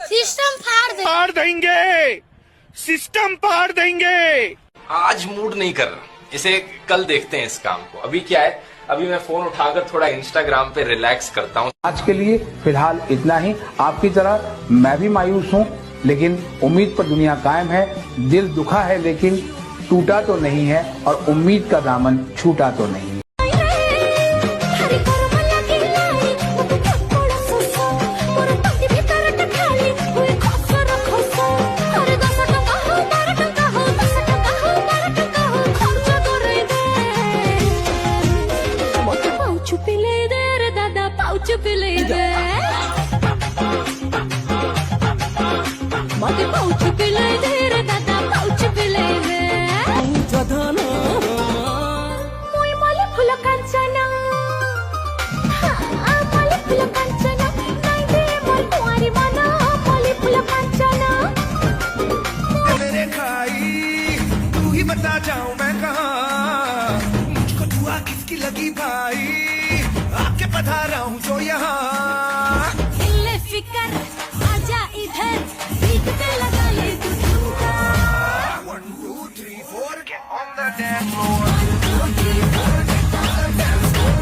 System फाड़ देंगे, system फाड़ देंगे। आज मूड नहीं कर रहा, इसे कल देखते हैं इस काम को। अभी क्या है, अभी मैं फोन उठाकर थोड़ा इंस्टाग्राम पे रिलैक्स करता हूँ। आज के लिए फिलहाल इतना ही। आपकी तरह मैं भी मायूस हूँ, लेकिन उम्मीद पर दुनिया कायम है। दिल दुखा है लेकिन टूटा तो नहीं है, और उम्मीद का दामन छूटा तो नहीं है। बता जाऊं मैं कहाँ, मुझको दुआ किसकी लगी भाई, आके पधारा हूँ जो यहाँ। फिकर आजा इधर, बीट पे लगा ले तू ठुमका। 1 2 3 4 get on the dance floor। 1 2 3 4 get on the dance floor।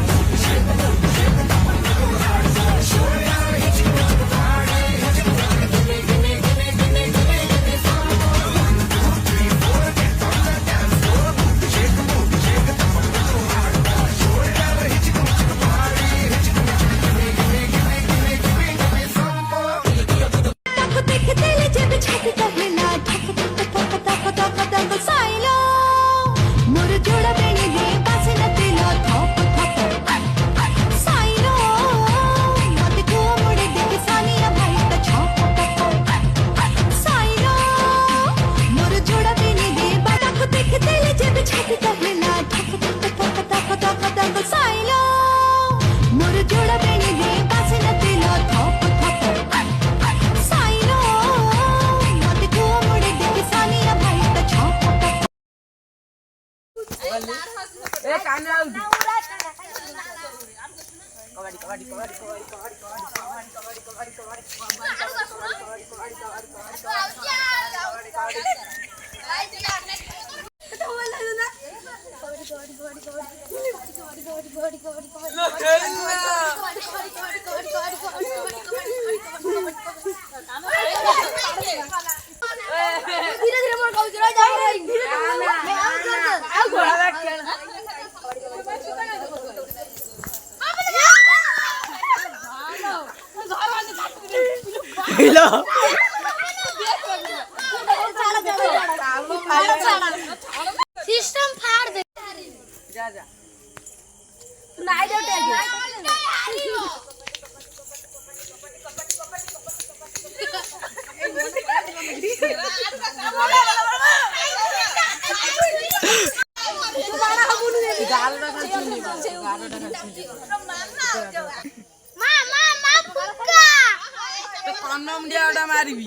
System फाड़ दे। जा जा नाइट आउट मारिबी